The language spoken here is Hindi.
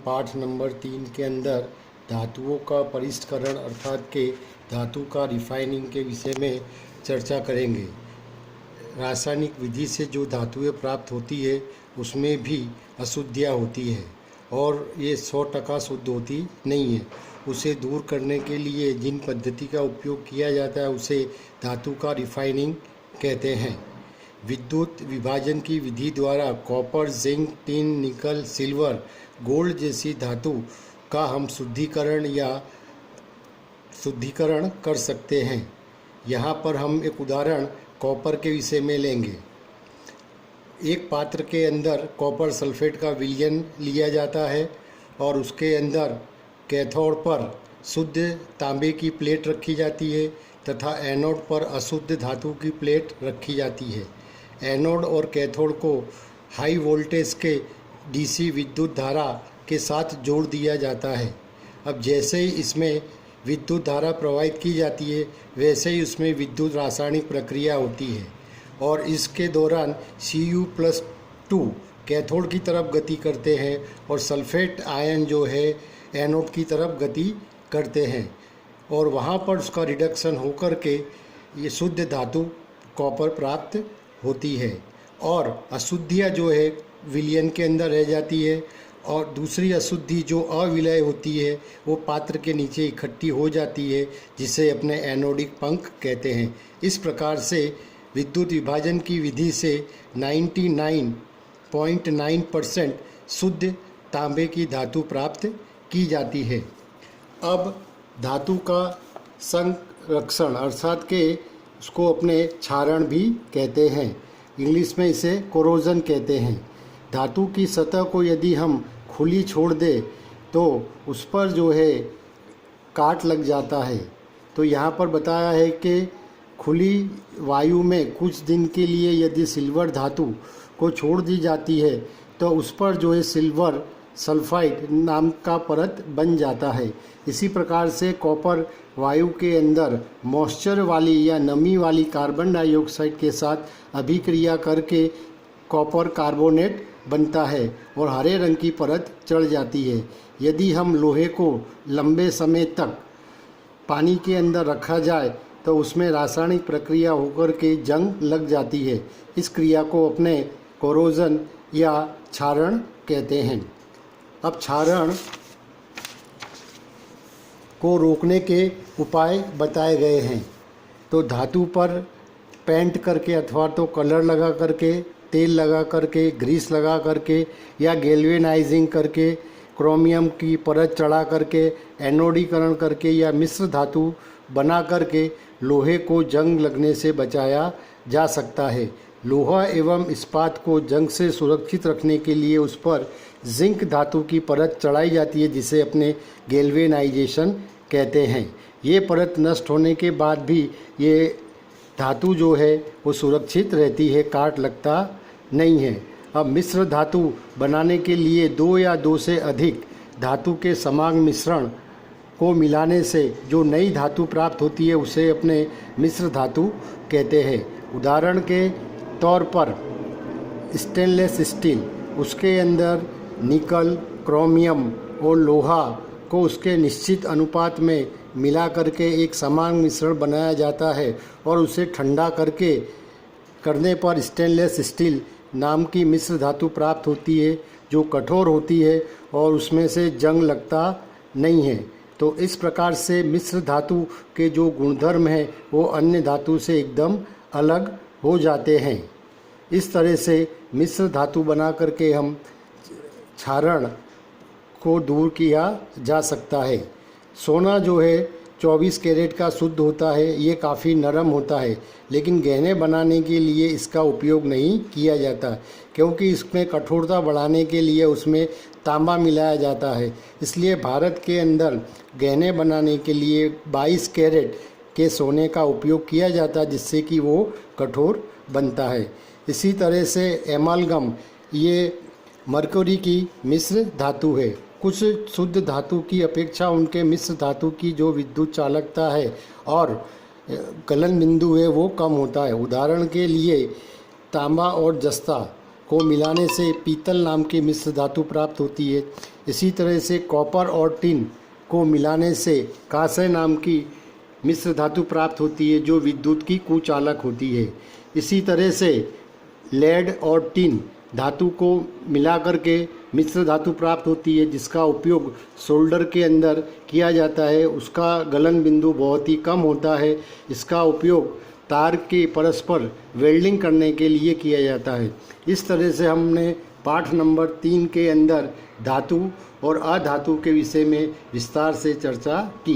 पाठ नंबर 3 के अंदर धातुओं का परिष्करण अर्थात के धातु का रिफाइनिंग के विषय में चर्चा करेंगे। रासायनिक विधि से जो धातुएं प्राप्त होती है उसमें भी अशुद्धियाँ होती है और ये 100% शुद्ध होती नहीं है। उसे दूर करने के लिए जिन पद्धति का उपयोग किया जाता है उसे धातु का रिफाइनिंग कहते हैं। विद्युत विभाजन की विधि द्वारा कॉपर, जिंक, टिन, निकल, सिल्वर, गोल्ड जैसी धातु का हम शुद्धिकरण कर सकते हैं। यहाँ पर हम एक उदाहरण कॉपर के विषय में लेंगे। एक पात्र के अंदर कॉपर सल्फेट का विलयन लिया जाता है और उसके अंदर कैथोड पर शुद्ध तांबे की प्लेट रखी जाती है तथा एनोड पर अशुद्ध धातु की प्लेट रखी जाती है। एनोड और कैथोड को हाई वोल्टेज के डीसी विद्युत धारा के साथ जोड़ दिया जाता है। अब जैसे ही इसमें विद्युत धारा प्रवाहित की जाती है वैसे ही उसमें विद्युत रासायनिक प्रक्रिया होती है और इसके दौरान Cu+2 कैथोड की तरफ गति करते हैं और सल्फेट आयन जो है एनोड की तरफ गति करते हैं और वहाँ पर उसका रिडक्शन होकर के ये शुद्ध धातु कॉपर प्राप्त होती है और अशुद्धियाँ जो है विलयन के अंदर रह जाती है और दूसरी अशुद्धि जो अविलय होती है वो पात्र के नीचे इकट्ठी हो जाती है जिसे अपने एनोडिक पंख कहते हैं। इस प्रकार से विद्युत विभाजन की विधि से 99.9% शुद्ध तांबे की धातु प्राप्त की जाती है। अब धातु का संरक्षण अर्थात के उसको अपने क्षारण भी कहते हैं। इंग्लिश में इसे कोरोजन कहते हैं। धातु की सतह को यदि हम खुली छोड़ दें तो उस पर जो है काट लग जाता है। तो यहाँ पर बताया है कि खुली वायु में कुछ दिन के लिए यदि सिल्वर धातु को छोड़ दी जाती है तो उस पर जो है सिल्वर सल्फाइड नाम का परत बन जाता है। इसी प्रकार से कॉपर वायु के अंदर मॉइस्चर वाली या नमी वाली कार्बन डाइऑक्साइड के साथ अभिक्रिया करके कॉपर कार्बोनेट बनता है और हरे रंग की परत चढ़ जाती है। यदि हम लोहे को लंबे समय तक पानी के अंदर रखा जाए तो उसमें रासायनिक प्रक्रिया होकर के जंग लग जाती है। इस क्रिया को अपने कोरोजन या क्षारण कहते हैं। अब क्षारण को रोकने के उपाय बताए गए हैं। तो धातु पर पेंट करके अथवा तो कलर लगा करके, तेल लगा करके, ग्रीस लगा करके या गैल्वेनाइजिंग करके, क्रोमियम की परत चढ़ा करके, एनोडीकरण करके या मिश्र धातु बना करके लोहे को जंग लगने से बचाया जा सकता है। लोहा एवं इस्पात को जंग से सुरक्षित रखने के लिए उस पर जिंक धातु की परत चढ़ाई जाती है जिसे अपने गैल्वेनाइजेशन कहते हैं। ये परत नष्ट होने के बाद भी ये धातु जो है वो सुरक्षित रहती है, काट लगता नहीं है। अब मिश्र धातु बनाने के लिए 2 या 2 से अधिक धातु के समान मिश्रण को मिलाने से जो नई धातु प्राप्त होती है उसे अपने मिश्र धातु कहते हैं। उदाहरण के तौर पर स्टेनलेस स्टील, उसके अंदर निकल, क्रोमियम और लोहा को उसके निश्चित अनुपात में मिला करके एक समान मिश्रण बनाया जाता है और उसे ठंडा करने पर स्टेनलेस स्टील नाम की मिश्र धातु प्राप्त होती है जो कठोर होती है और उसमें से जंग लगता नहीं है। तो इस प्रकार से मिश्र धातु के जो गुणधर्म हैं वो अन्य धातु से एकदम अलग हो जाते हैं। इस तरह से मिश्र धातु बना करके हम क्षारण को दूर किया जा सकता है। सोना जो है 24 कैरेट का शुद्ध होता है। ये काफ़ी नरम होता है लेकिन गहने बनाने के लिए इसका उपयोग नहीं किया जाता क्योंकि इसमें कठोरता बढ़ाने के लिए उसमें तांबा मिलाया जाता है। इसलिए भारत के अंदर गहने बनाने के लिए 22 कैरेट के सोने का उपयोग किया जाता है जिससे कि वो कठोर बनता है। इसी तरह से एमालगम ये मरकरी की मिश्र धातु है। कुछ शुद्ध धातु की अपेक्षा उनके मिश्र धातु की जो विद्युत चालकता है और गलन बिंदु है वो कम होता है। उदाहरण के लिए तांबा और जस्ता को मिलाने से पीतल नाम की मिश्र धातु प्राप्त होती है। इसी तरह से कॉपर और टिन को मिलाने से कांस्य नाम की मिश्र धातु प्राप्त होती है, जो विद्युत की कुचालक होती है। इसी तरह से लेड और टिन धातु को मिला करके मिश्र धातु प्राप्त होती है, जिसका उपयोग सोल्डर के अंदर किया जाता है। उसका गलन बिंदु बहुत ही कम होता है। इसका उपयोग तार के परस्पर वेल्डिंग करने के लिए किया जाता है। इस तरह से हमने पाठ नंबर 3 के अंदर धातु और अधातु के विषय में विस्तार से चर्चा की।